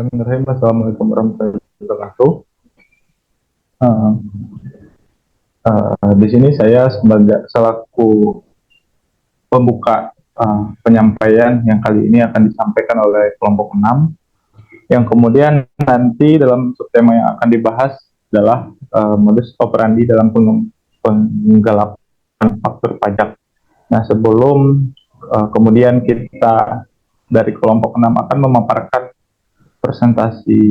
Bismillahirrahmanirrahim. Assalamualaikum warahmatullahi wabarakatuh. Uh, di sini saya sebagai selaku pembuka penyampaian yang kali ini akan disampaikan oleh kelompok 6, yang kemudian nanti dalam subtema yang akan dibahas adalah modus operandi dalam penggelapan faktur pajak. Nah, sebelum kemudian kita dari kelompok 6 akan memaparkan presentasi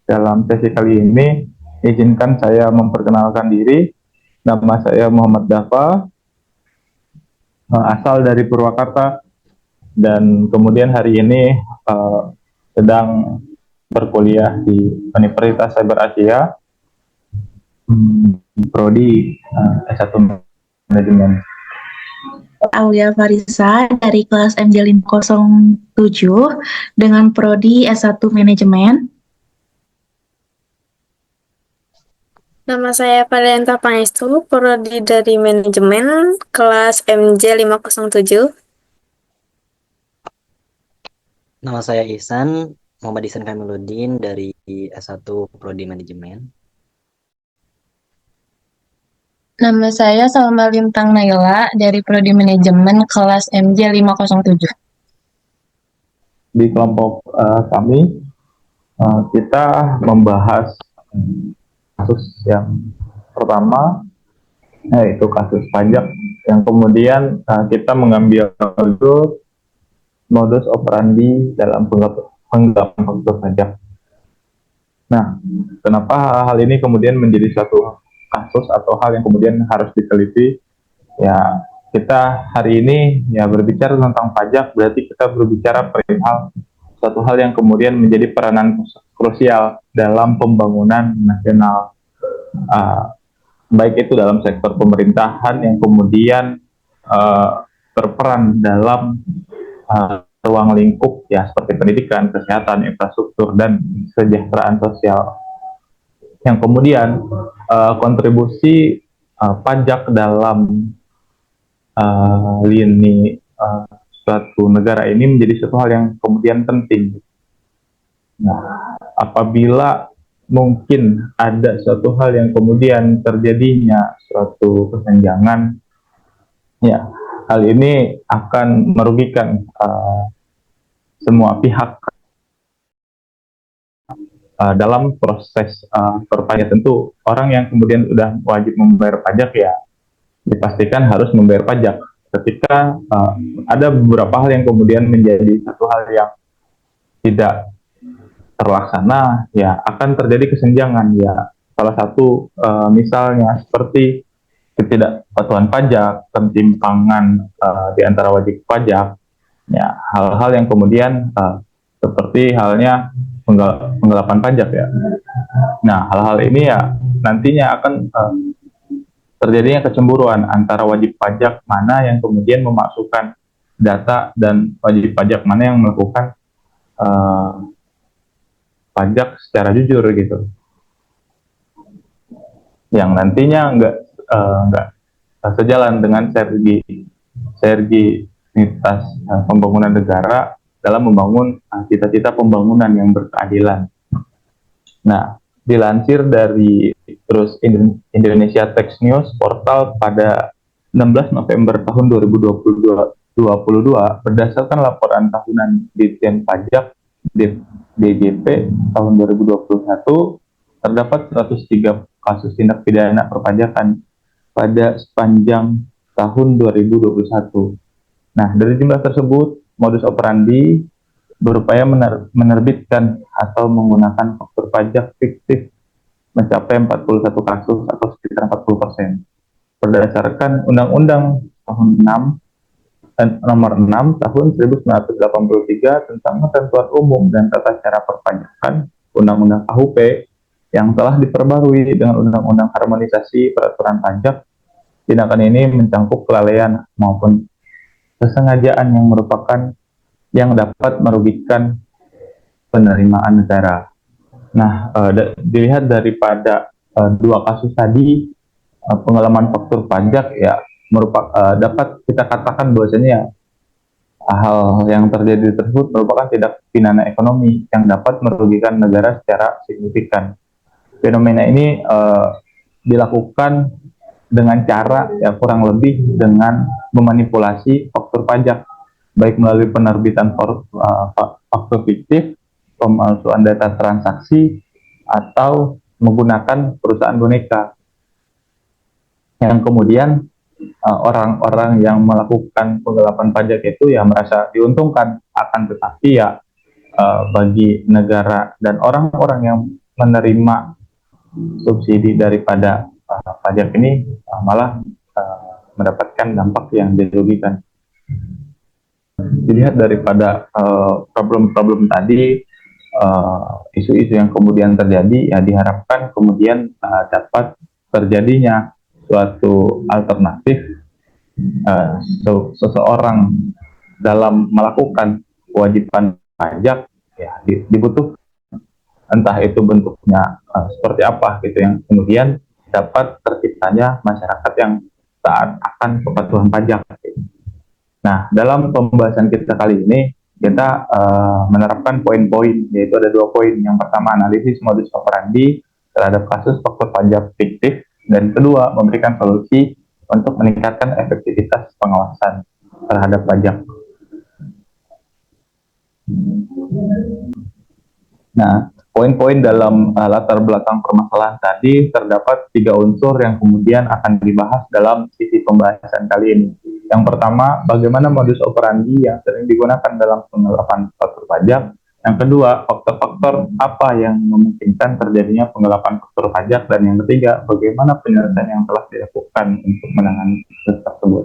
dalam sesi kali ini, izinkan saya memperkenalkan diri. Nama saya Muhammad Dafa, asal dari Purwakarta, dan kemudian hari ini sedang berkuliah di Universitas Cyber Asia, prodi S1 Manajemen. Aulia Farisa dari kelas MJ 507 dengan prodi S1 Manajemen. Nama saya Palianta Pangestu, prodi dari Manajemen, kelas MJ 507. Nama saya Ihsan, Muhammad Ihsan Kamiluddin dari S1 Prodi Manajemen. Nama saya Salma Lintang Naila dari Prodi Manajemen kelas MJ 507. Di kelompok kami, kita membahas kasus yang pertama, yaitu kasus pajak, yang kemudian kita mengambil modus operandi dalam penggelapan faktur pajak. Nah, kenapa hal ini kemudian menjadi suatu kasus atau hal yang kemudian harus diteliti? Ya, kita hari ini ya berbicara tentang pajak, berarti kita berbicara perihal suatu hal yang kemudian menjadi peranan krusial dalam pembangunan nasional, baik itu dalam sektor pemerintahan yang kemudian berperan dalam ruang lingkup ya seperti pendidikan, kesehatan, infrastruktur, dan kesejahteraan sosial, yang kemudian kontribusi pajak dalam lini suatu negara ini menjadi suatu hal yang kemudian penting. Nah, apabila mungkin ada suatu hal yang kemudian terjadinya suatu kesenjangan, ya hal ini akan merugikan semua pihak dalam proses berpajak. Tentu orang yang kemudian sudah wajib membayar pajak ya dipastikan harus membayar pajak. Ketika ada beberapa hal yang kemudian menjadi satu hal yang tidak terlaksana, ya akan terjadi kesenjangan. Ya, salah satu misalnya seperti ketidakpatuhan pajak, ketimpangan di antara wajib pajak, ya hal-hal yang kemudian seperti halnya penggelapan pajak ya. Nah, hal-hal ini ya nantinya akan terjadinya kecemburuan antara wajib pajak mana yang kemudian memasukkan data dan wajib pajak mana yang melakukan pajak secara jujur gitu, yang nantinya nggak sejalan dengan sinergitas pembangunan negara dalam membangun cita-cita pembangunan yang berkeadilan. Nah, dilansir dari Indonesia Tax News portal pada 16 November tahun 2022, berdasarkan laporan tahunan Ditjen Pajak DJP tahun 2021, terdapat 103 kasus tindak pidana perpajakan pada sepanjang tahun 2021. Nah, dari jumlah tersebut, modus operandi berupaya menerbitkan atau menggunakan faktur pajak fiktif mencapai 41 kasus atau sekitar 40%. Berdasarkan Undang-Undang Nomor 6 Tahun 1983 tentang Ketentuan Umum dan Tata Cara Perpajakan, Undang-Undang KUP, yang telah diperbarui dengan Undang-Undang Harmonisasi Peraturan Pajak, tindakan ini mencakup kelalaian maupun kesengajaan yang dapat merugikan penerimaan negara. Nah, dilihat daripada dua kasus tadi, penggelapan faktur pajak ya dapat kita katakan bahwasanya hal yang terjadi tersebut merupakan tindak pidana ekonomi yang dapat merugikan negara secara signifikan. Fenomena ini dilakukan dengan cara ya kurang lebih dengan memanipulasi faktur pajak, baik melalui penerbitan faktur fiktif, pemalsuan data transaksi, atau menggunakan perusahaan boneka. Yang kemudian orang-orang yang melakukan penggelapan pajak itu ya merasa diuntungkan, akan tetapi ya bagi negara dan orang-orang yang menerima subsidi daripada pajak ini malah mendapatkan dampak yang dirugikan. Dilihat daripada problem-problem tadi, isu-isu yang kemudian terjadi, ya diharapkan kemudian dapat terjadinya suatu alternatif seseorang dalam melakukan kewajiban pajak, ya dibutuhkan, entah itu bentuknya seperti apa gitu, yang kemudian dapat terciptanya masyarakat yang taat akan kepatuhan pajak. Nah, dalam pembahasan kita kali ini kita menerapkan poin-poin, yaitu ada 2 poin. Yang pertama, analisis modus operandi terhadap kasus faktur pajak fiktif, dan kedua, memberikan solusi untuk meningkatkan efektivitas pengawasan terhadap pajak. Nah, poin-poin dalam latar belakang permasalahan tadi terdapat 3 unsur yang kemudian akan dibahas dalam sisi pembahasan kali ini. Yang pertama, bagaimana modus operandi yang sering digunakan dalam penggelapan faktur pajak. Yang kedua, faktor-faktor apa yang memungkinkan terjadinya penggelapan faktur pajak. Dan yang ketiga, bagaimana penyelesaian yang telah dilakukan untuk menangani kasus tersebut.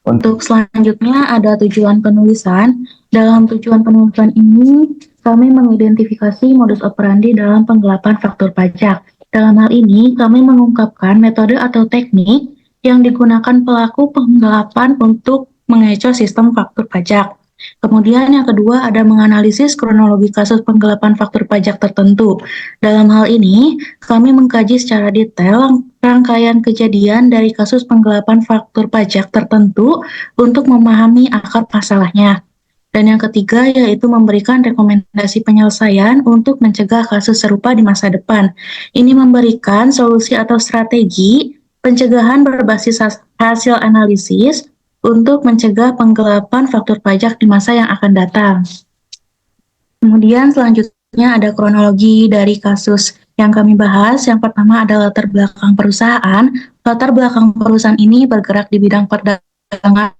Untuk selanjutnya ada tujuan penulisan. Dalam tujuan penulisan ini, kami mengidentifikasi modus operandi dalam penggelapan faktur pajak. Dalam hal ini, kami mengungkapkan metode atau teknik yang digunakan pelaku penggelapan untuk mengecoh sistem faktur pajak. Kemudian yang kedua ada menganalisis kronologi kasus penggelapan faktur pajak tertentu. Dalam hal ini, kami mengkaji secara detail rangkaian kejadian dari kasus penggelapan faktur pajak tertentu untuk memahami akar masalahnya. Dan yang ketiga yaitu memberikan rekomendasi penyelesaian untuk mencegah kasus serupa di masa depan. Ini memberikan solusi atau strategi pencegahan berbasis hasil analisis untuk mencegah penggelapan faktur pajak di masa yang akan datang. Kemudian selanjutnya ada kronologi dari kasus yang kami bahas. Yang pertama ada latar belakang perusahaan. Latar belakang perusahaan ini bergerak di bidang perdagangan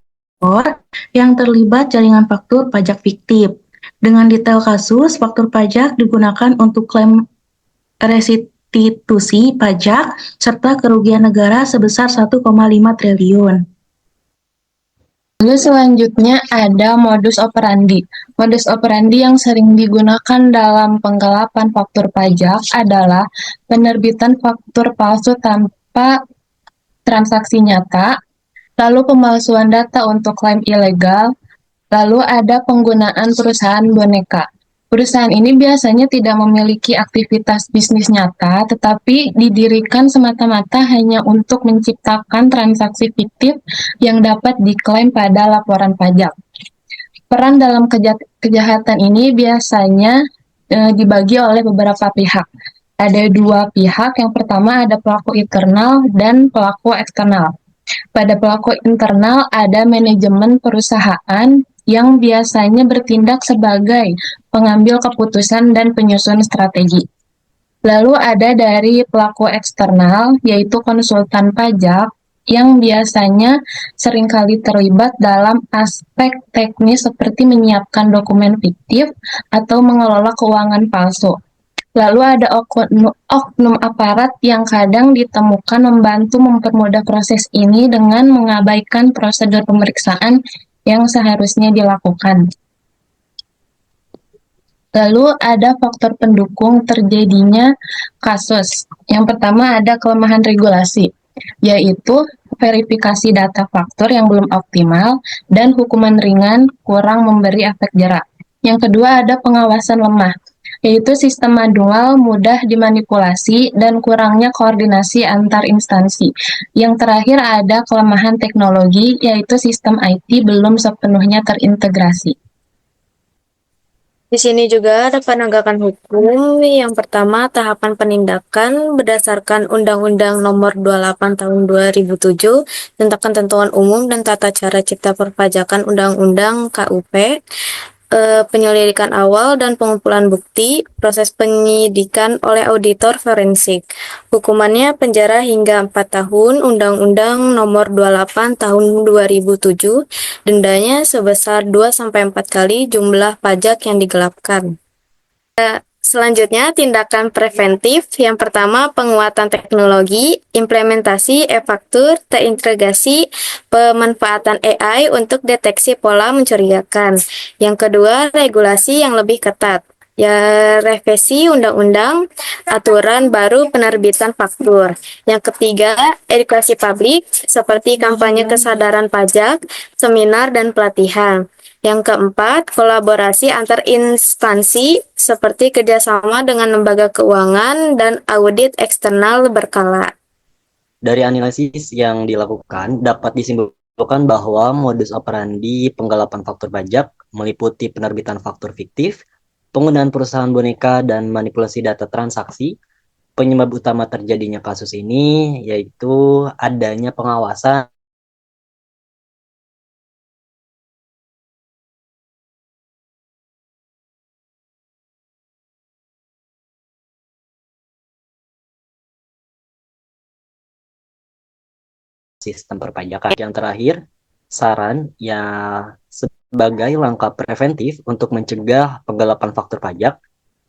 yang terlibat jaringan faktur pajak fiktif. Dengan detail kasus, faktur pajak digunakan untuk klaim restitusi pajak serta kerugian negara sebesar 1,5 triliun. Lalu selanjutnya ada modus operandi. Modus operandi yang sering digunakan dalam penggelapan faktur pajak adalah penerbitan faktur palsu tanpa transaksi nyata, lalu pemalsuan data untuk klaim ilegal, lalu ada penggunaan perusahaan boneka. Perusahaan ini biasanya tidak memiliki aktivitas bisnis nyata, tetapi didirikan semata-mata hanya untuk menciptakan transaksi fiktif yang dapat diklaim pada laporan pajak. Peran dalam kejahatan ini biasanya dibagi oleh beberapa pihak. Ada 2 pihak, yang pertama ada pelaku internal dan pelaku eksternal. Pada pelaku internal ada manajemen perusahaan yang biasanya bertindak sebagai pengambil keputusan dan penyusun strategi. Lalu ada dari pelaku eksternal, yaitu konsultan pajak, yang biasanya seringkali terlibat dalam aspek teknis seperti menyiapkan dokumen fiktif atau mengelola keuangan palsu. Lalu ada oknum aparat yang kadang ditemukan membantu mempermudah proses ini dengan mengabaikan prosedur pemeriksaan yang seharusnya dilakukan. Lalu ada faktor pendukung terjadinya kasus. Yang pertama ada kelemahan regulasi, yaitu verifikasi data faktur yang belum optimal dan hukuman ringan kurang memberi efek jerak. Yang kedua ada pengawasan lemah. yaitu sistem manual, mudah dimanipulasi, dan kurangnya koordinasi antar instansi. Yang terakhir ada kelemahan teknologi, yaitu sistem IT belum sepenuhnya terintegrasi. Di sini juga ada penegakan hukum. Yang pertama, tahapan penindakan berdasarkan Undang-Undang Nomor 28 Tahun 2007 tentang Ketentuan Umum dan Tata Cara Cipta Perpajakan Undang-Undang KUP. Penyelidikan awal dan pengumpulan bukti, proses penyidikan oleh auditor forensik. Hukumannya penjara hingga 4 tahun, Undang-Undang Nomor 28 Tahun 2007, dendanya sebesar 2-4 kali jumlah pajak yang digelapkan. Selanjutnya, tindakan preventif. Yang pertama, penguatan teknologi, implementasi e-faktur, terintegrasi, pemanfaatan AI untuk deteksi pola mencurigakan. Yang kedua, regulasi yang lebih ketat. Ya, revisi undang-undang, aturan baru penerbitan faktur. Yang ketiga, edukasi publik, seperti kampanye kesadaran pajak, seminar, dan pelatihan. Yang keempat, kolaborasi antar instansi seperti kerjasama dengan lembaga keuangan dan audit eksternal berkala. Dari analisis yang dilakukan, dapat disimpulkan bahwa modus operandi penggelapan faktur pajak meliputi penerbitan faktur fiktif, penggunaan perusahaan boneka, dan manipulasi data transaksi. Penyebab utama terjadinya kasus ini yaitu adanya pengawasan sistem perpajakan. Yang terakhir, saran yang sebagai langkah preventif untuk mencegah penggelapan faktur pajak,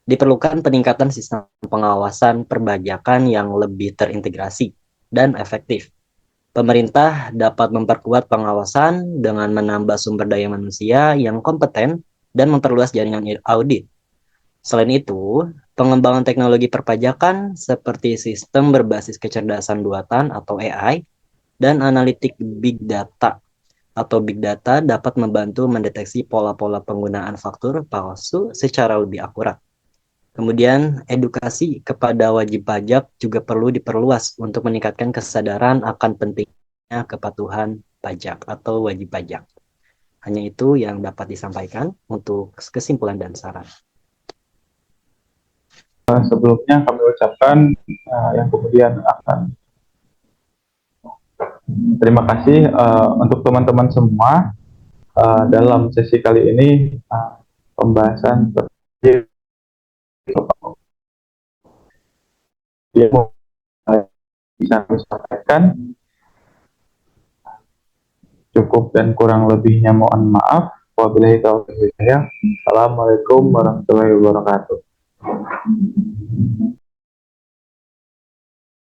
diperlukan peningkatan sistem pengawasan perpajakan yang lebih terintegrasi dan efektif. Pemerintah dapat memperkuat pengawasan dengan menambah sumber daya manusia yang kompeten dan memperluas jaringan audit. Selain itu, pengembangan teknologi perpajakan seperti sistem berbasis kecerdasan buatan atau AI dan analitik big data atau big data dapat membantu mendeteksi pola-pola penggunaan faktur palsu secara lebih akurat. Kemudian, edukasi kepada wajib pajak juga perlu diperluas untuk meningkatkan kesadaran akan pentingnya kepatuhan pajak atau wajib pajak. Hanya itu yang dapat disampaikan untuk kesimpulan dan saran. Sebelumnya kami ucapkan yang kemudian akan terima kasih untuk teman-teman semua dalam sesi kali ini pembahasan yang bisa kami sampaikan. Cukup dan kurang lebihnya mohon maaf. Wabillahi taufiq wal hidayah. Assalamualaikum warahmatullahi wabarakatuh.